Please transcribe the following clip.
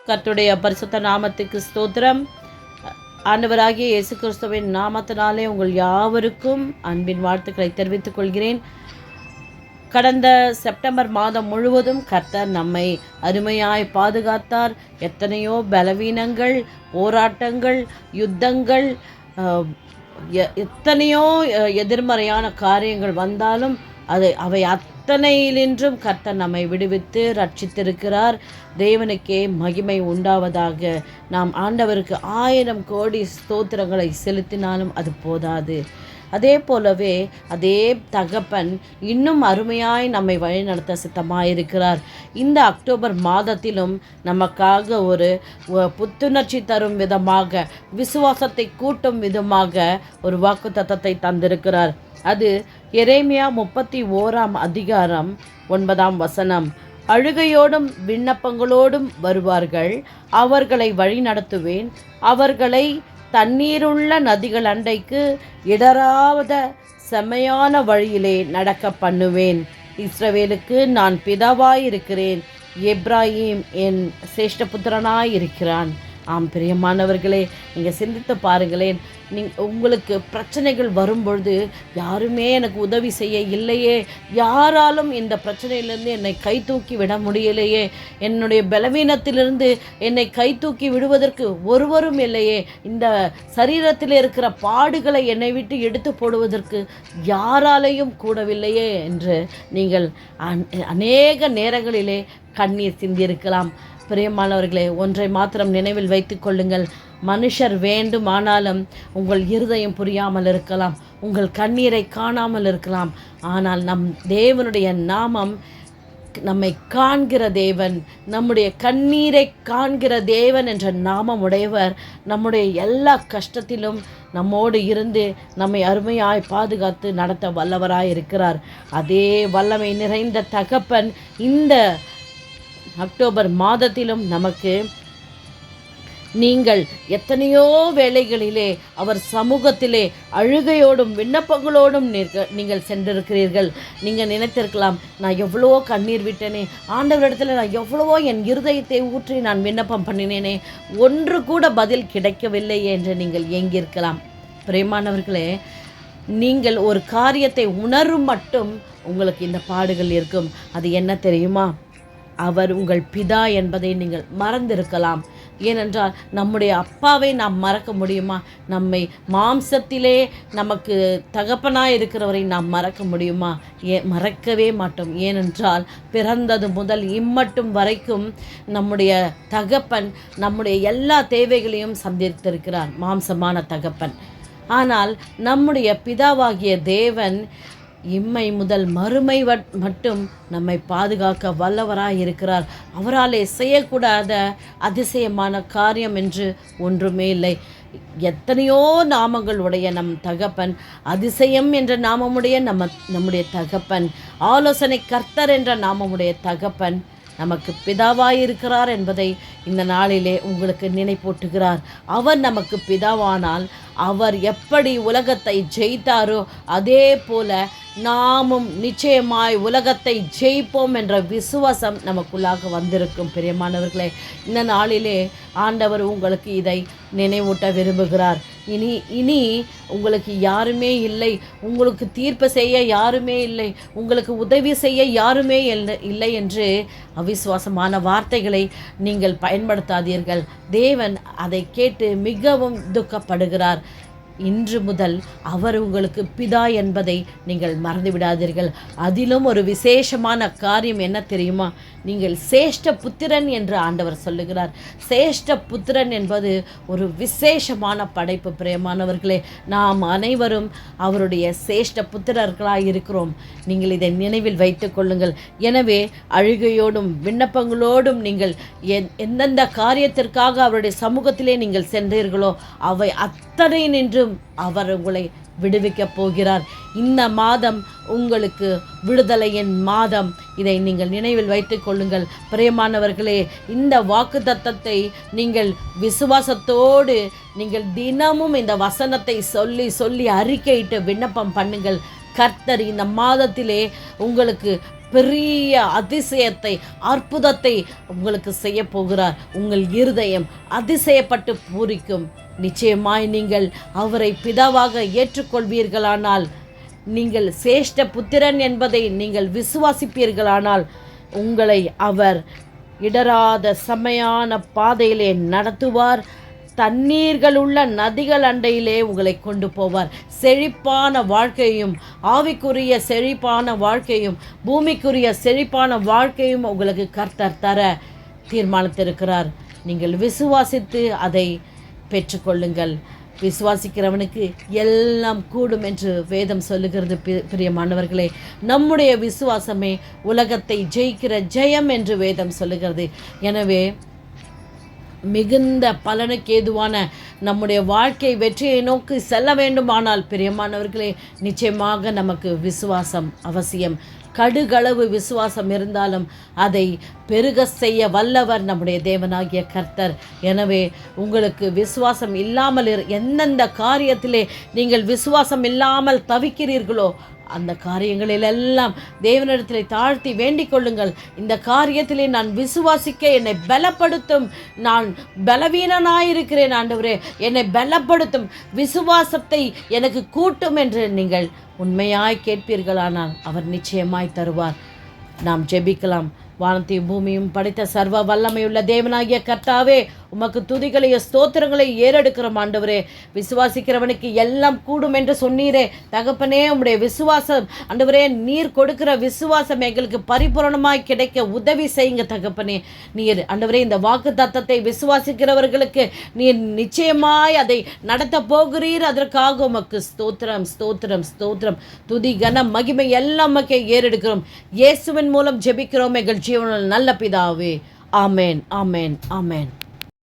கர்த்தருடைய பரிசுத்த நாமத்துக்கு ஸ்தோத்திரம். ஆண்டவராகிய இயேசு கிறிஸ்துவின் நாமத்தினாலே உங்கள் யாவருக்கும் அன்பின் வாழ்த்துக்களை தெரிவித்துக் கொள்கிறேன். கடந்த செப்டம்பர் மாதம் முழுவதும் கர்த்தர் நம்மை அருமையாய் பாதுகாத்தார். எத்தனையோ பலவீனங்கள், போராட்டங்கள், யுத்தங்கள், எத்தனையோ எதிர்மறையான காரியங்கள் வந்தாலும் அவை அத்தனையினின்றும் கர்த்தர் நம்மை விடுவித்து ரட்சித்திருக்கிறார். தேவனுக்கே மகிமை உண்டாவதாக. நாம் ஆண்டவருக்கு 1000 கோடி ஸ்தோத்திரங்களை செலுத்தினாலும் அது போதாது. அதே போலவே அதே தகப்பன் இன்னும் அருமையாய் நம்மை வழிநடத்த சித்தமாயிருக்கிறார். இந்த அக்டோபர் மாதத்திலும் நமக்காக ஒரு புத்துணர்ச்சி தரும் விதமாக, விசுவாசத்தை கூட்டும் விதமாக ஒரு வாக்குத்தத்தத்தை தந்திருக்கிறார். அது எரேமியா 31 அதிகாரம் 9 அழுகையோடும் விண்ணப்பங்களோடும் வருவார்கள், அவர்களை வழிநடத்துவேன், அவர்களை தண்ணீருள்ள நதிகள் அண்டைக்கு இடராத செம்மையான வழியிலே நடக்க பண்ணுவேன். இஸ்ரவேலுக்கு நான் பிதாவாயிருக்கிறேன், எப்ராஹிம் என் சேஷ்டபுத்திரனாயிருக்கிறான். ஆம் பிரியமானவர்களே, நீங்கள் சிந்தித்து பாருங்களேன். உங்களுக்கு பிரச்சனைகள் வரும்பொழுது யாருமே எனக்கு உதவி செய்ய இல்லையே, யாராலும் இந்த பிரச்சனையிலிருந்து என்னை கை தூக்கி விட முடியலையே, என்னுடைய பலவீனத்திலிருந்து என்னை கை தூக்கி விடுவதற்கு ஒருவரும் இல்லையே, இந்த சரீரத்தில் இருக்கிற பாடுகளை என்னை விட்டு எடுத்து போடுவதற்கு யாராலையும் கூடவில்லையே என்று நீங்கள் அநேக நேரங்களிலே கண்ணீர் சிந்தியிருக்கலாம். பிரியமானவர்களே, ஒன்றை மாத்திரம் நினைவில் வைத்து கொள்ளுங்கள். மனுஷர் வேண்டுமானாலும் உங்கள் இருதயம் புரியாமல் இருக்கலாம், உங்கள் கண்ணீரை காணாமல் இருக்கலாம். ஆனால் நம் தேவனுடைய நாமம் நம்மை காண்கிற தேவன், நம்முடைய கண்ணீரை காண்கிற தேவன் என்ற நாமம் உடையவர் நம்முடைய எல்லா கஷ்டத்திலும் நம்மோடு இருந்து நம்மை அருமையாய் பாதுகாத்து நடத்த வல்லவராய் இருக்கிறார். அதே வல்லமை நிறைந்த தகப்பன் இந்த அக்டோபர் மாதத்திலும் நமக்கு, நீங்கள் எத்தனையோ வேளைகளிலே அவர் சமூகத்திலே அழுகையோடும் விண்ணப்பங்களோடும் நீங்கள் சென்றிருக்கிறீர்கள். நீங்கள் நினைத்திருக்கலாம், நான் எவ்வளவோ கண்ணீர் விட்டேனே, ஆண்டவரிடத்தில் நான் எவ்வளவோ என் இருதயத்தை ஊற்றி நான் விண்ணப்பம் பண்ணினேனே, ஒன்று கூட பதில் கிடைக்கவில்லை என்று நீங்கள் ஏங்கியிருக்கலாம். பிரியமானவர்களே, நீங்கள் ஒரு காரியத்தை உணரும் மட்டும் உங்களுக்கு இந்த பாடுகள் இருக்கும். அது என்ன தெரியுமா? அவர் உங்கள் பிதா என்பதை நீங்கள் மறந்திருக்கலாம். ஏனென்றால் நம்முடைய அப்பாவை நாம் மறக்க முடியுமா? நம்மை மாம்சத்திலே நமக்கு தகப்பனாய் இருக்கிறவரை நாம் மறக்க முடியுமா? மறக்கவே மாட்டோம். ஏனென்றால் பிறந்தது முதல் இம்மட்டும் வரைக்கும் நம்முடைய தகப்பன் நம்முடைய எல்லா தேவைகளையும் சந்தித்திருக்கிறார், மாம்சமான தகப்பன். ஆனால் நம்முடைய பிதாவாகிய தேவன் இம்மை முதல் மறுமை மட்டும் நம்மை பாதுகாக்க வல்லவராய் இருக்கிறார். அவராலே செய்யக்கூடாத அதிசயமான காரியம் என்று ஒன்றுமே இல்லை. எத்தனையோ நாமங்கள் உடைய நம் தகப்பன், அதிசயம் என்ற நாமமுடைய நம்முடைய தகப்பன், ஆலோசனை கர்த்தர் என்ற நாமமுடைய தகப்பன் நமக்கு பிதாவாயிருக்கிறார் என்பதை இந்த நாளிலே உங்களுக்கு நினைப்பூட்டுகிறார். அவர் நமக்கு பிதாவானால் அவர் எப்படி உலகத்தை ஜெயித்தாரோ அதே போல நாமும் நிச்சயமாய் உலகத்தை ஜெயிப்போம் என்ற விசுவாசம் நமக்குள்ளாக வந்திருக்கும். பிரியமானவர்களே, இந்த நாளிலே ஆண்டவர் உங்களுக்கு இதை நினைவூட்ட விரும்புகிறார். இனி உங்களுக்கு யாருமே இல்லை, உங்களுக்கு தீர்ப்பு செய்ய யாருமே இல்லை, உங்களுக்கு உதவி செய்ய யாருமே இல்லை என்று அவிசுவாசமான வார்த்தைகளை நீங்கள் பயன்படுத்தாதீர்கள். தேவன் அதை கேட்டு மிகவும் துக்கப்படுகிறார். இன்று முதல் அவர் உங்களுக்கு பிதா என்பதை நீங்கள் மறந்துவிடாதீர்கள். அதிலும் ஒரு விசேஷமான காரியம் என்ன தெரியுமா? நீங்கள் சேஷ்ட புத்திரன் என்று ஆண்டவர் சொல்லுகிறார். சேஷ்ட புத்திரன் என்பது ஒரு விசேஷமான படைப்பு. பிரியமானவர்களே, நாம் அனைவரும் அவருடைய சேஷ்ட புத்திரர்களாக இருக்கிறோம். நீங்கள் இதை நினைவில் வைத்து கொள்ளுங்கள். எனவே அழுகையோடும் விண்ணப்பங்களோடும் நீங்கள் எந்தெந்த காரியத்திற்காக அவருடைய சமூகத்திலே நீங்கள் சென்றீர்களோ அவை அத்தனை நின்றும் அவர் உங்களை விடுவிக்கப் போகிறார். இந்த மாதம் உங்களுக்கு விடுதலையின் மாதம். இதை நீங்கள் நினைவில் வைத்துக் கொள்ளுங்கள். பிரியமானவர்களே, இந்த வாக்குத்தத்தத்தை நீங்கள் விசுவாசத்தோடு நீங்கள் தினமும் இந்த வசனத்தை சொல்லி சொல்லி அறிக்கையிட்டு விண்ணப்பம் பண்ணுங்கள். கர்த்தர் இந்த மாதத்திலே உங்களுக்கு பெரிய அதிசயத்தை, அற்புதத்தை உங்களுக்கு செய்ய போகிறார். உங்கள் இருதயம் அதிசயப்பட்டு பூரிக்கும். நிச்சயமாய் நீங்கள் அவரை பிதாவாக ஏற்றுக்கொள்வீர்களானால், நீங்கள் சேஷ்ட புத்திரன் என்பதை நீங்கள் விசுவாசிப்பீர்களானால், உங்களை அவர் இடராத செம்மையான பாதையிலே நடத்துவார். தண்ணீர்கள் உள்ள நதிகள் அண்டையிலே உங்களை கொண்டு போவார். செழிப்பான வாழ்க்கையும், ஆவிக்குரிய செழிப்பான வாழ்க்கையும், பூமிக்குரிய செழிப்பான வாழ்க்கையும் உங்களுக்கு கர்த்தர் தர தீர்மானித்திருக்கிறார். நீங்கள் விசுவாசித்து அதை பெற்றுக்கொள்ளுங்கள். விசுவாசிக்கிறவனுக்கு எல்லாம் கூடும் என்று வேதம் சொல்லுகிறது. பிரியமானவர்களே, நம்முடைய விசுவாசமே உலகத்தை ஜெயிக்கிற ஜெயம் என்று வேதம் சொல்லுகிறது. எனவே மிகுந்த பலனுக்கு ஏதுவான நம்முடைய வாழ்க்கை வெற்றியை நோக்கி செல்ல வேண்டுமானால், பிரியமானவர்களே, நிச்சயமாக நமக்கு விசுவாசம் அவசியம். கடுகளவு விசுவாசம் இருந்தாலும் அதை பெருக செய்ய வல்லவர் நம்முடைய தேவனாகிய கர்த்தர். எனவே உங்களுக்கு விசுவாசம் இல்லாமல் எந்தெந்த காரியத்திலே நீங்கள் விசுவாசம் இல்லாமல் தவிக்கிறீர்களோ அந்த காரியங்களிலெல்லாம் தேவனிடத்தில் தாழ்த்தி வேண்டிக் கொள்ளுங்கள். இந்த காரியத்திலே நான் விசுவாசிக்க என்னை பலப்படுத்தும். நான் பலவீனனாயிருக்கிறேன் ஆண்டவரே, என்னை பலப்படுத்தும், விசுவாசத்தை எனக்கு கூட்டும் என்று நீங்கள் உண்மையாய் கேட்பீர்களானால் அவர் நிச்சயமாய் தருவார். நாம் ஜெபிக்கலாம். வானத்தையும் பூமியும் படைத்த சர்வ வல்லமையுள்ள தேவனாகிய கர்த்தாவே, உமக்கு துதிகளையும் ஸ்தோத்திரங்களை ஏறெடுக்கிறோம் ஆண்டவரே. விசுவாசிக்கிறவனுக்கு எல்லாம் கூடும் என்று சொன்னீரே தகப்பனே. உம்முடைய விசுவாசம் ஆண்டவரே, நீர் கொடுக்கிற விசுவாசம் எங்களுக்கு பரிபூரணமாய் கிடைக்க உதவி செய்யுங்க தகப்பனே. நீர் ஆண்டவரே இந்த வாக்கு தத்தத்தை விசுவாசிக்கிறவர்களுக்கு நீர் நிச்சயமாய் அதை நடத்த போகிறீர். அதற்காக உமக்கு ஸ்தோத்திரம் ஸ்தோத்திரம் ஸ்தோத்திரம். துதி கனம் மகிமை எல்லாம் உமக்கே ஏறெடுக்கிறோம். இயேசுவின் மூலம் ஜெபிக்கிறோம் எங்கள் ஜீவனில் நல்ல பிதாவே. ஆமேன் ஆமேன் ஆமேன்.